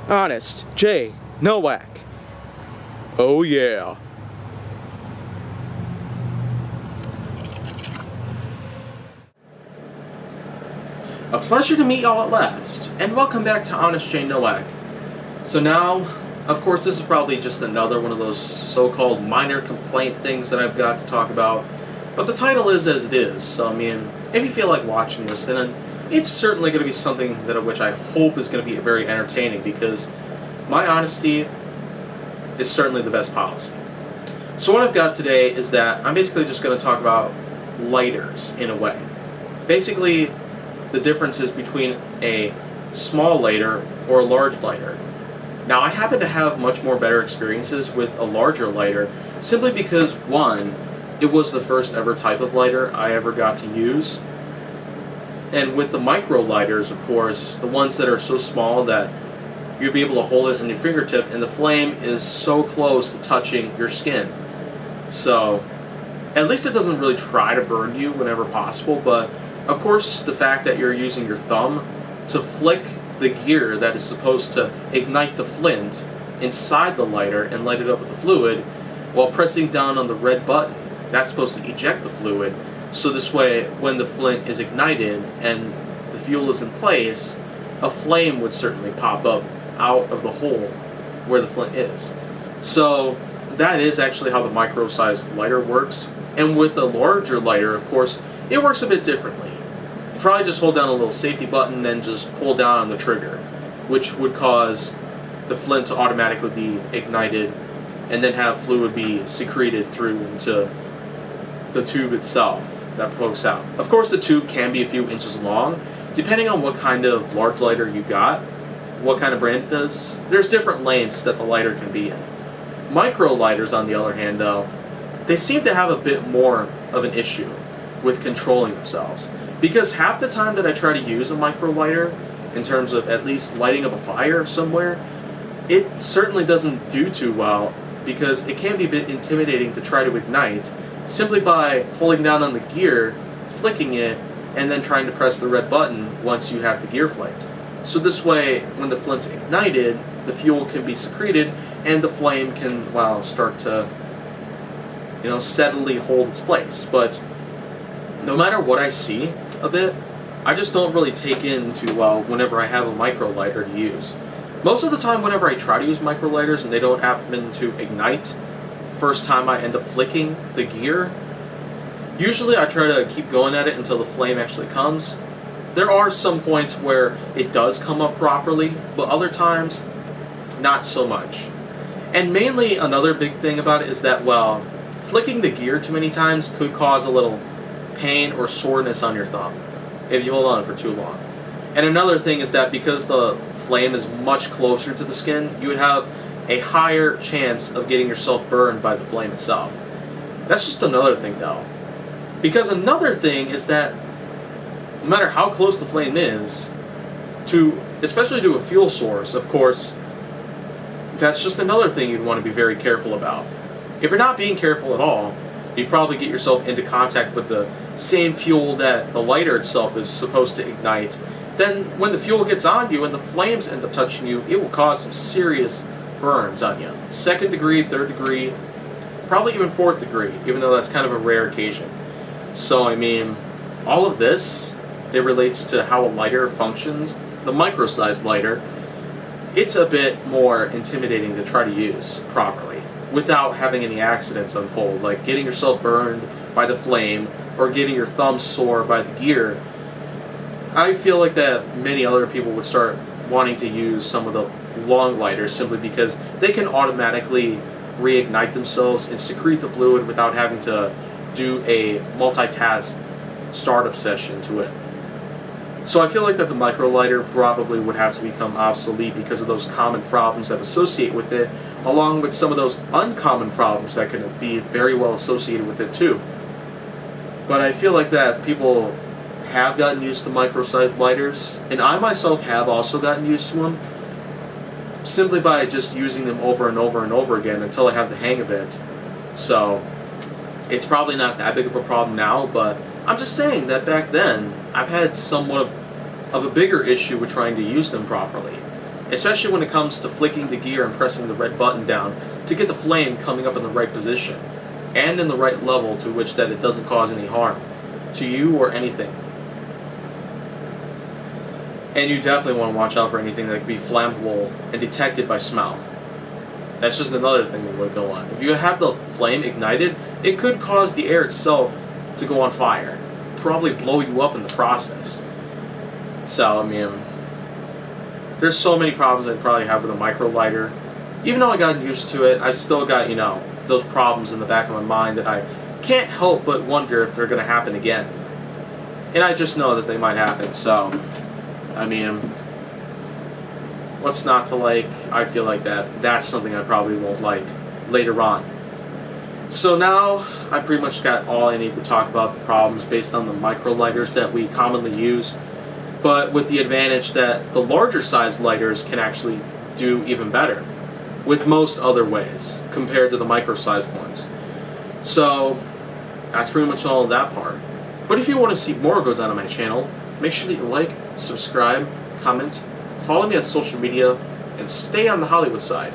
Honest J. Nowak. Oh yeah. A pleasure to meet y'all at last, and welcome back to Honest J. Nowak. So now, of course, this is probably just another one of those so-called minor complaint things that I've got to talk about, but the title is as it is, so I mean, if you feel like watching this, then it's certainly going to be something that which I hope is going to be very entertaining, because my honesty is certainly the best policy. So what I've got today is that I'm basically just going to talk about lighters in a way. Basically, the differences between a small lighter or a large lighter. Now, I happen to have much more better experiences with a larger lighter simply because, one, it was the first ever type of lighter I ever got to use. And with the micro lighters, of course, the ones that are so small that you'll be able to hold it in your fingertip and the flame is so close to touching your skin. So, at least it doesn't really try to burn you whenever possible, but of course the fact that you're using your thumb to flick the gear that is supposed to ignite the flint inside the lighter and light it up with the fluid, while pressing down on the red button, that's supposed to eject the fluid, so this way when the flint is ignited and the fuel is in place, a flame would certainly pop up out of the hole where the flint is. So that is actually how the micro-sized lighter works. And with a larger lighter, of course, it works a bit differently. You probably just hold down a little safety button and then just pull down on the trigger, which would cause the flint to automatically be ignited and then have fluid be secreted through into the tube itself that pokes out. Of course, the tube can be a few inches long, depending on what kind of large lighter you got, what kind of brand it does. There's different lengths that the lighter can be in. Micro lighters, on the other hand, though, they seem to have a bit more of an issue with controlling themselves. Because half the time that I try to use a micro lighter, in terms of at least lighting up a fire somewhere, it certainly doesn't do too well, because it can be a bit intimidating to try to ignite simply by holding down on the gear, flicking it, and then trying to press the red button once you have the gear flicked. So this way, when the flint's ignited, the fuel can be secreted, and the flame can, well, start to, steadily hold its place. But no matter what I see a bit, I just don't really take into, whenever I have a micro lighter to use. Most of the time, whenever I try to use micro lighters and they don't happen to ignite, first time I end up flicking the gear, usually I try to keep going at it until the flame actually comes. There are some points where it does come up properly, but other times, not so much. And mainly another big thing about it is that, flicking the gear too many times could cause a little pain or soreness on your thumb if you hold on for too long. And another thing is that because the flame is much closer to the skin, you would have a higher chance of getting yourself burned by the flame itself. That's just another thing, though. Because another thing is that no matter how close the flame is, especially to a fuel source, of course, that's just another thing you'd want to be very careful about. If you're not being careful at all, you'd probably get yourself into contact with the same fuel that the lighter itself is supposed to ignite. Then when the fuel gets on you and the flames end up touching you, it will cause some serious burns on you. 2nd degree, 3rd degree, probably even 4th degree, even though that's kind of a rare occasion. So, I mean, all of this, it relates to how a lighter functions. The micro-sized lighter, it's a bit more intimidating to try to use properly without having any accidents unfold, like getting yourself burned by the flame or getting your thumb sore by the gear. I feel like that many other people would start wanting to use some of the long lighters simply because they can automatically reignite themselves and secrete the fluid without having to do a multitask startup session to it. So I feel like that the micro lighter probably would have to become obsolete because of those common problems that associate with it, along with some of those uncommon problems that can be very well associated with it too. But I feel like that people have gotten used to micro-sized lighters, and I myself have also gotten used to them, simply by just using them over and over and over again until I have the hang of it. So it's probably not that big of a problem now, but I'm just saying that back then I've had somewhat of a bigger issue with trying to use them properly. especially when it comes to flicking the gear and pressing the red button down to get the flame coming up in the right position and in the right level to which that it doesn't cause any harm to you or anything. And you definitely want to watch out for anything that could be flammable and detected by smell. That's just another thing that would go on. If you have the flame ignited, it could cause the air itself to go on fire. Probably blow you up in the process. So, I mean, there's so many problems I probably have with a micro lighter. Even though I got used to it, I still got, those problems in the back of my mind that I can't help but wonder if they're going to happen again. And I just know that they might happen, so, I mean, what's not to like? I feel like that's something I probably won't like later on. So now, I pretty much got all I need to talk about the problems based on the micro lighters that we commonly use, but with the advantage that the larger size lighters can actually do even better with most other ways compared to the micro sized ones. So that's pretty much all of that part. But if you want to see more go down on my channel, make sure that you like, subscribe, comment, follow me on social media, and stay on the Hollywood side.